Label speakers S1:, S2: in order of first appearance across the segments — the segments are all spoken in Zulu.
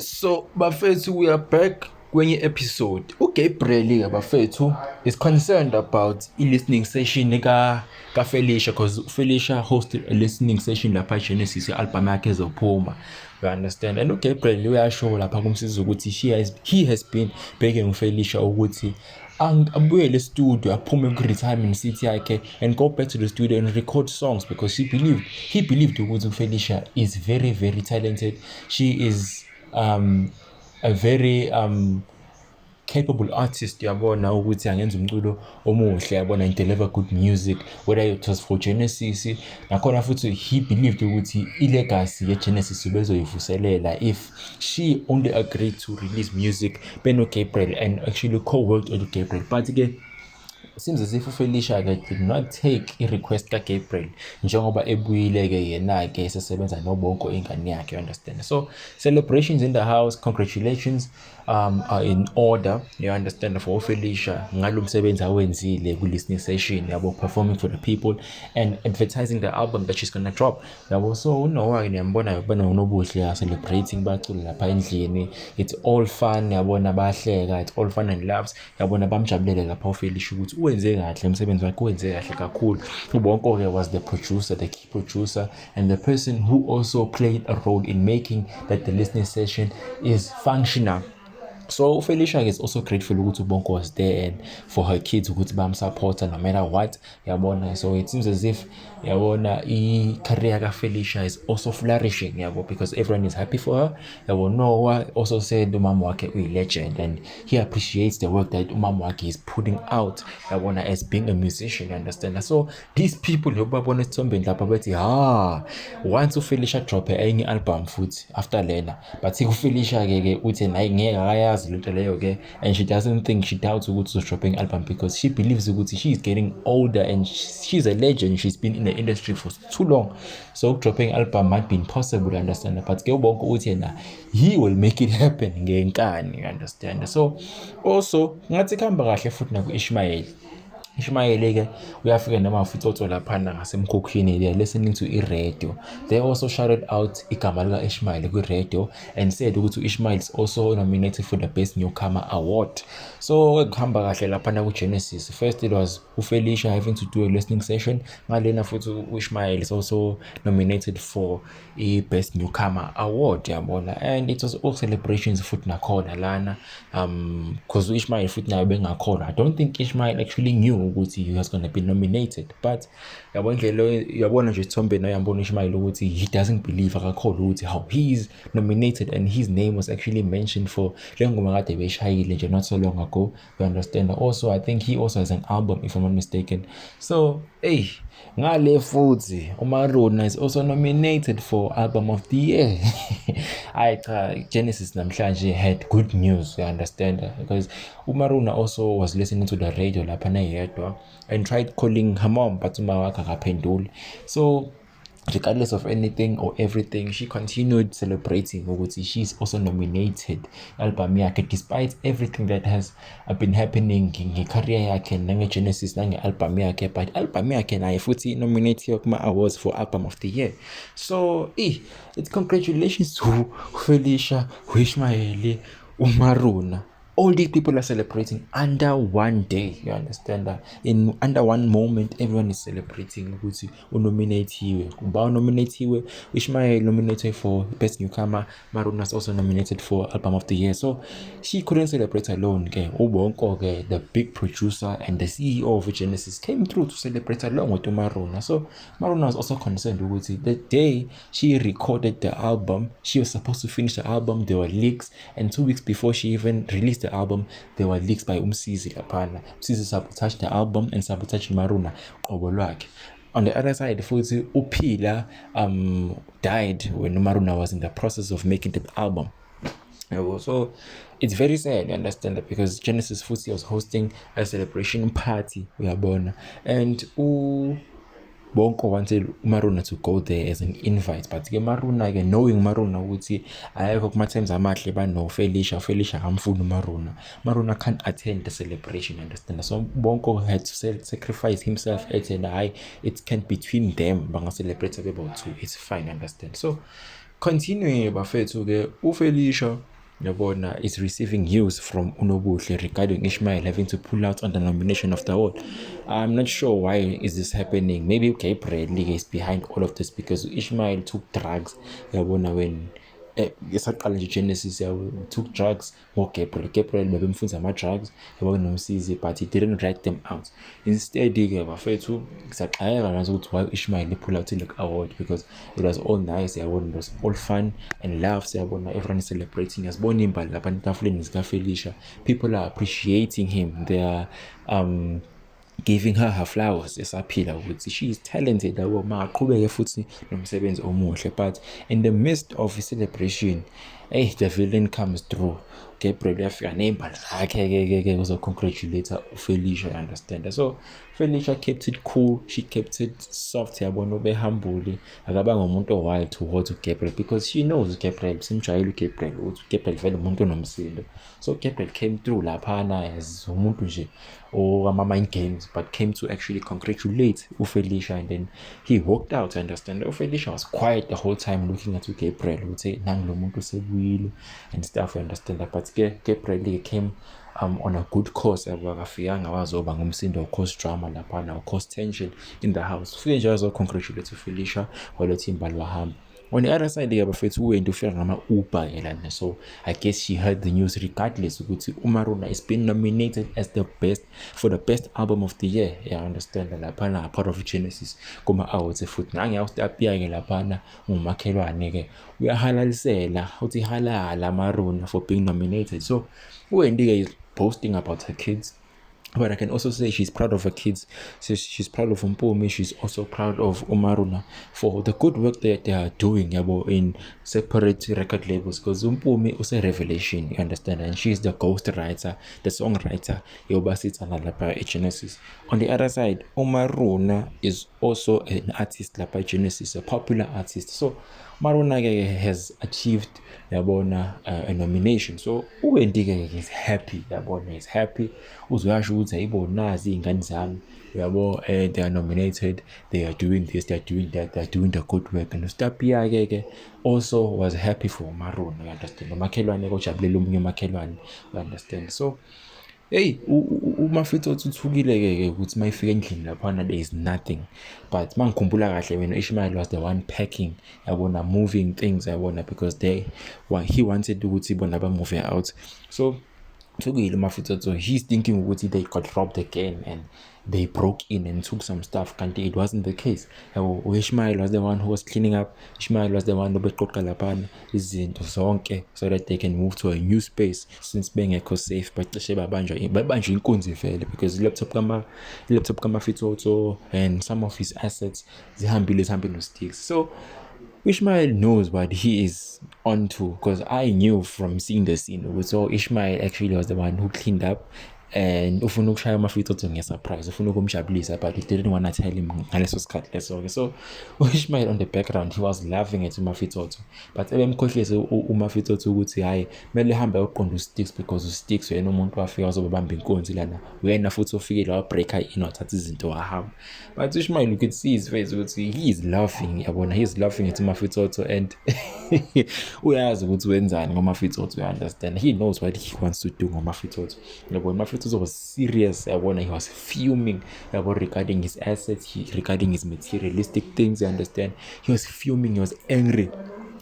S1: So bafethu, we are back kwenye episode. uGabriel bafethu is concerned about i-listening session ka Felicia, because Felicia hosted a listening session lapha Genesis i-album yakhe ezophuma. You understand? And uGabriel uyasho lapha kumsiza ukuthi he has been begging Felicia ukuthi abuyele studio, aphume ku-retirement seat yakhe and go back to the studio and record songs, because he believed ukuthi Felicia is very, very talented. She is a very capable artist, yabona ukuthi angenza umculo omuhle, yabona, and deliver good music, whether it was for Genesis. Nakhona futhi he believed ukuthi i-legacy ye-Genesis ubezoyivuselela if she only agreed to release music beno Gabriel and actually co-worked with Gabriel. But seems as if Felicia did not take i-request ka-Gabriel njengoba ebuyile-ke yena-ke esesebenza noBonko ingane yakhe, you understand. So celebrations in the house, congratulations are in order, you understand, for Felicia ngalo msebenzi awenzile ku-listening session yabo, performing for the people and advertising the album that she's gonna drop yabo. So uNoah niyambona yabona uNobuhle celebrating bacula lapha endlini, it's all fun, yabona bayahleka, it's all fun and laughs, yabona bamjabulele lapha uFelicia ukuthi uwenze kahle umsebenzi wakhe, uwenze kahle kakhulu. uBonko-ke was the producer, the key producer, and the person who also played a role in making that the listening session is functional. So Felicia is also grateful ukuthi uBonko was there and for her kids ukuthi bamsupport no matter what, yabona. So it seems as if, yabona, i-career ka-Felicia is also flourishing, yabo, because everyone is happy for her, yabo. Noah also said umama wakhe uyi-legend and he appreciates the work that umama wakhe is putting out, yabona, as being a musician, you understand. So these people yobabona esithombeni lapha bethi once uFelicia drop enye album futhi after lena, but uFelicia-ke uthi naye ngeke akayazi lento leyo-ke, and she doesn't think, she doubts ukuthi uzodropping album because she believes ukuthi she is getting older and she's a legend, she's been in the industry for too long. So dropping album might be impossible, you understand. But ke uBonko uthi yena he will make it happen ngenkani, you understand. So also ngathi kuhamba kahle futhi naku-Ishmael. Ishmael-ke uyafika noma ufitotho laphana ngasemkhokhini, they are listening to i-radio. They also shouted out igama lika-Ishmael kwi-radio and said ukuthi Ishmael is also nominated for the Best Newcomer Award. So kuhamba kahle laphana ku-Genesis. First it was uFelicia having to do a listening session, ngalena futhi uIshmael is also nominated for i-Best Newcomer Award, yabona. And it was all celebrations futhi nakhona lana, because uIshmael futhi naye bengakhona. I don't think Ishmael actually knew ukuthi he was going to be nominated, but yabona indlela, yabona nje isithombeni ayambona Ishmael ukuthi he doesn't believe akakholwa ukuthi how he is nominated and his name was actually mentioned for le ngoma kade beshayile nje not so long ago, you understand. Also I think he also has an album, if I'm not mistaken. So ngale futhi uMaruna is also nominated for album of the year. Genesis namhlanje had good news, you understand, because uMaruna also was listening to the radio lapha yedwa and tried calling her mom, but umama wakhe akaphenduli. So regardless of anything or everything, she continued celebrating ukuthi she's also nominated album yakhe, despite everything that has been happening nge-career yakhe nange-Genesis nange-album yakhe. But album yakhe naye futhi nominated kuma-awards for album of the year. So it's congratulations to Felicia, Ishmael, uMaruna. All these people are celebrating under one day, you understand that? In under one moment, everyone is celebrating ukuthi unominatiwe. Uba unominatiwe, Ishmael nominated for Best Newcomer, Maruna is also nominated for Album of the Year. So she couldn't celebrate alone. uBonko, the big producer and the CEO of Genesis, came through to celebrate along with Maruna. So Maruna was also concerned ukuthi the day she recorded the album, she was supposed to finish the album, there were leaks, and 2 weeks before she even released the album, there were leaks by Umsizi lapana. Umsizi sabotaged the album and sabotaged Maruna qobo lwakhe. On the other side, futhi uPhila died when Maruna was in the process of making the album. So it's very sad, you understand that, because Genesis futhi was hosting a celebration party, uyabona, and Bonko wanted Maruna to go there as an invite, but Maruna, knowing Maruna ukuthi ayekho kuma-times amahle bano Felicia akamfuni Maruna can't attend the celebration, understand. So Bonko had to sacrifice himself, and it can't between them, banga celebrate about two, it's fine, understand. So continuing bafethu-ke uFelicia yabona, is receiving news from Unobuhle regarding Ishmael having to pull out on the nomination of the award. I'm not sure why is this happening. Maybe Gabriel is behind all of this because Ishmael took drugs, yabona, when ngesaqala nje Genesis took drugs Gabriel bebemfunza ama-drugs yabo nomsizi, but he didn't write them out. Instead-ke bafethu ngisaqayeka nazo ukuthi why Ishmael pull out like award, because it was all nice yabona, it was all fun and laughs yabona, everyone is celebrating. Yasibona imbali lapha etafuleni zikaFelicia, people are appreciating him, they are giving her flowers esaphila ukuthi she is talented yabo, maqhubeke futhi nomsebenzi omuhle. But in the midst of the celebration, the villain comes through. Gabriel uyafika ney'mbali zakhe uzocongratulate uFelicia, you understand. So Felicia kept it cool, she kept it soft yabona, ubehambule, akabanga umuntu owild towards Gabriel because she knows Gabriel, simjayele uGabriel ukuthi Gabriel vele umuntu onomsindo. So Gabriel came through laphana as umuntu nje mind games, but came to actually congratulate uFelicia, and then he walked out, understand. uFelicia was quiet the whole time looking at Gabriel ukuthi nangu lo muntu sebuyile and stuff, you understand. But Gabriel came on a good course, akafikanga wazoba ngumsindo, cause drama laphana, cause tension in the house. Ufike nje wazocongratulate uFelicia walethi imbali wahamba. On the other side, bafethu uwenda ufika ngama-Uber yelana, so I guess she heard the news regardless ukuthi uMaruna is being nominated as for the best album of the year. Yeah, understand laphana part of Genesis kuma-awards futhi nange-awustapia-ke laphana ngumakhelwane-ke uyahalalisela uthi halala Maruna for being nominated. So uwendi-ke is boasting about her kids. But I can also say she's proud of her kids. So she's proud of Mpumi. She's also proud of Umaruna for the good work that they are doing in separate record labels. Because Mpumi is a revelation, you understand? And she's the ghostwriter, the songwriter. Genesis. On the other side, Umaruna is also an artist like Genesis, a popular artist. So Maruna has achieved a nomination. So uwendi is happy, he's happy. Uzuyasho ukuthi hayibo nazi ingane zami yabo, they are nominated, they are doing this, they are doing that, they are doing the good work. And Stapia also was happy for Maruna, you understand. Umakhelwane kojabulela omunye umakhelwane, you understand. So uMafethu uthukile ukuthi mayifika endlini laphana there is nothing. But mangikhumbula kahle when Ishmael was the one packing yabona, moving things yabona, because he wanted ukuthi bona ba move out. So uthukile uMafethu, so he's thinking ukuthi they got robbed again and they broke in and took some stuff. Kanti it wasn't the case. Ishmael was the one who was cleaning up. Ishmael was the one who beqoqa laphana izinto zonke so that they can move to a new space, since bengekho safe. But cishe babanjwe inkunzi vele because laptop kaMafethu also and some of his assets zihambile no sticks. So Ishmael knows what he is onto, because I knew from seeing the scene. So Ishmael actually was the one who cleaned up and ufuna ukushaya uMafethu ngesurprise, ufuna ukumjabulisa, but he didn't want to tell him ngaleso sikhathi leso. So Ishmael on the background, he was laughing at uMafethu, but ebemkhohlise uMafethu ukuthi hayi kumele hambe uqonda uSticks, because uSticks uyena umuntu wafika uzobamba inkunzi lana, uyena futhi ofikile wabreaka in wathatha izinto wahamba. But Ishmael, you could see his face ukuthi he is laughing yabona, he is laughing at uMafethu and uyazi ukuthi wenzani ngoMafethu, you understand. He knows what he wants to do ngoMafethu yabona. Mafethu was serious yabona, he was fuming regarding his assets, regarding his materialistic things, you understand. He was fuming, he was angry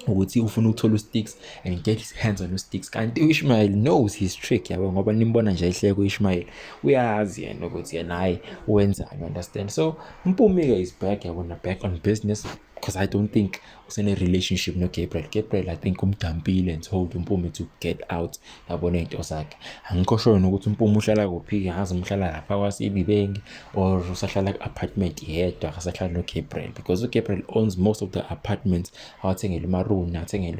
S1: ukuthi ufuna ukuthola uSticks and get his hands on uSticks. Kanti Ishmael knows his trick yabo, ngoba nimbona nje ehleko Ishmael uyazi yena ukuthi yena hayi wenzani, you understand. So Mpumi is back yabona, back on business, because I don't think was in a relationship no Gabriel I think umdampile and told Mpumi to get out yabona into zakhe. Angikho sure ukuthi Mpumi uhlala kuphi, yazi umhlala lapha kwaSibibengi or usahlala ku-apartment yedwa, akasahlala no Gabriel, because Gabriel owns most of the apartments awathengele uMaruna, athengele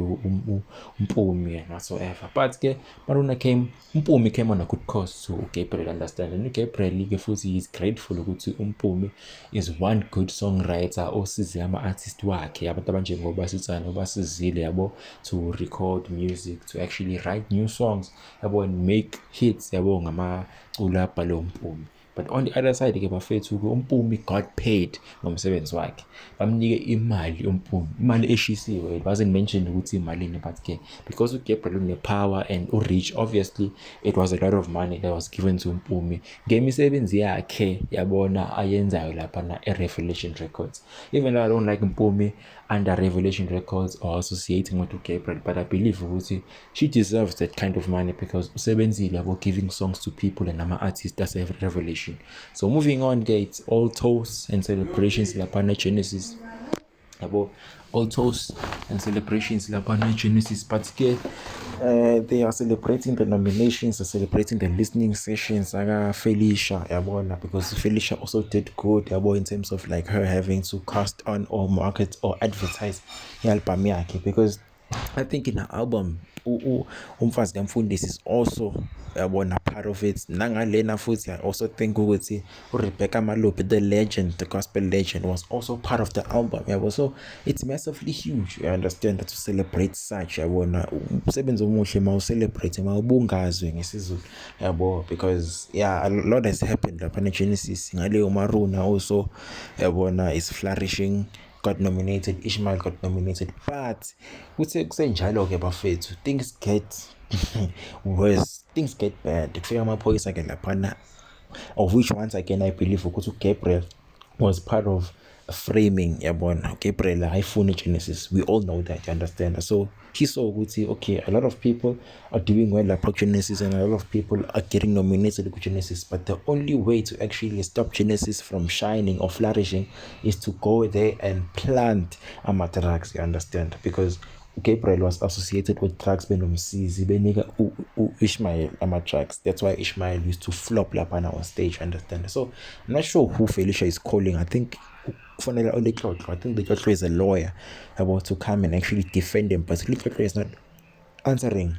S1: Mpumi and whatsoever. But Mpumi came on a good course to Gabriel, understand. And Gabriel futhi is grateful ukuthi Mpumi is one good songwriter osize ama-artist wakhe abantu abanjengoba sithanda basizile yabo to record music, to actually write new songs yabo and make hits yabo ngamaculo abhalwe uMpumi. But on the other side ke bafethu uMpumi got paid ngomsebenzi wakhe, bamnike imali uMpumi, imali eshisiwe. It wasn't mentioned ukuthi imalini, but ke because uGabriel une-power and u-rich, obviously it was a lot of money that was given to uMpumi ngemisebenzi yakhe yabona ayenzayo lapha na Revelation Records. Even though I don't like Mpumi under Revelation Records or associating with Gabriel, but I believe ukuthi she deserves that kind of money because usebenzile yabo giving songs to people and ama-artists that's a Revelation. So moving on, it's all toasts and celebrations lapha na Genesis yabo, all toasts and celebrations lapha na Genesis, but ke they are celebrating the nominations, they're celebrating the listening sessions aka Felicia yabona, because Felicia also did good yabo in terms of like her having to cast on or market or advertise i-album yakhe, because I think in her album Umfazi Kamfundisi is also yabona part of it. Nangalena futhi I also think ukuthi Rebecca Malope, the legend, the gospel legend, was also part of the album yabo. So it's massively huge, you understand, to celebrate such yabona. Umsebenzi omuhle mawucelebrate mawubungazwe ngesizulu yabo, because yeah, a lot has happened lapha na Genesis. Ngaleyo Maruna also yabona is flourishing, got nominated, Ishmael got nominated, but kusenjalo ke bafethu, things get worse, things get bad. Kufika amaphoyisa ke laphana, of which once again I believe ukuthi Gabriel was part of framing yabona. Gabriel ayifuni Genesis, we all know that, you understand. So he saw ukuthi okay, a lot of people are doing well lapha Genesis and a lot of people are getting nominated to Genesis, but the only way to actually stop Genesis from shining or flourishing is to go there and plant ama-drugs, you understand, because Gabriel was associated with drugs benomsizi benika Ishmael ama-drugs. That's why Ishmael used to flop lapana on stage, understand. So I'm not sure who Felicia is calling. I think kufanele uLetlotlo, I think Letlotlo is a lawyer about to come and actually defend him, but Letlotlo is not answering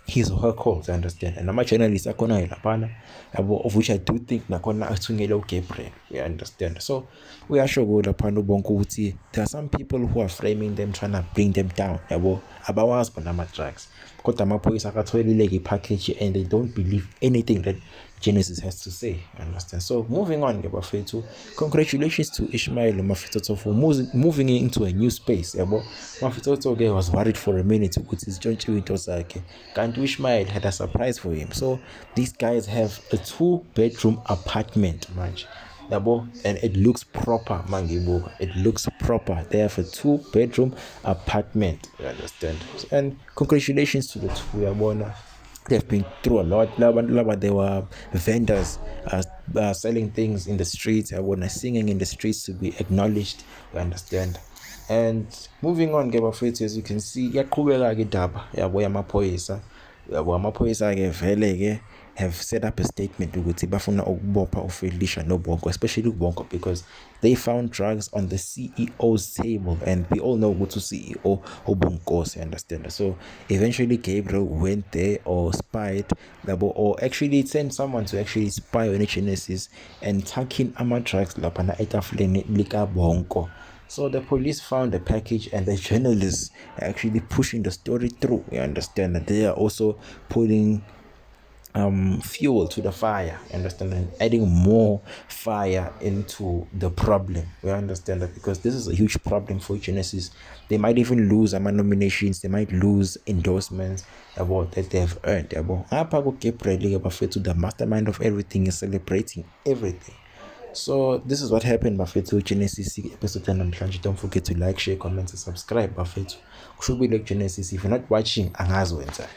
S1: his or her calls, I understand. And I'm a journalist akhona lapana, of which I do think nakhona athungele uGabriel, you understand. So we are sure lapana ubonke ukuthi there are some people who are framing them, trying to bring them down yabo, abawazi bona ama-drugs, kodwa amaphoyisa akatholile i-package and they don't believe anything that Genesis has to say, understand. So moving on ke bafethu, congratulations to Ishmael Mafitoto for moving into a new space yabo. Mafitoto ke was worried for a minute ukuthi izintshontshiwe into zakhe, kanti Ishmael had a surprise for him. So these guys have a 2-bedroom apartment manje yabo, and it looks proper mangibuka, it looks proper. They have a 2-bedroom apartment, you understand. And congratulations to the two yabona. They've been through a lot. They were vendors selling things in the streets. I was singing in the streets to be acknowledged. You understand? And moving on, as you can see, yaqhubeka ke daba yabo yamaphoyisa. Yabo amaphoyisa ke vele ke have set up a statement ukuthi bafuna ukubopha uFelicia noBonko, especially uBonko, because they found drugs on the CEO's table, and we all know ukuthi CEO uBonkosi, understand. So eventually Gabriel went there or spied or actually sent someone to actually spy on Genesis and tuck in ama-drugs lapha na etafuleni lika Bonko. So the police found the package and the journalists are actually pushing the story through, you understand, that they are also putting fuel to the fire, understand, and adding more fire into the problem. We understand that because this is a huge problem for Genesis. They might even lose nominations, they might lose endorsements about that they have earned. Gabriel, the mastermind of everything, is celebrating everything. So this is what happened bafethu Genesis episode 10 namhlanje. Don't forget to like, share, comment and subscribe bafethu. Should be like Genesis. If you're not watching, angazi wenza.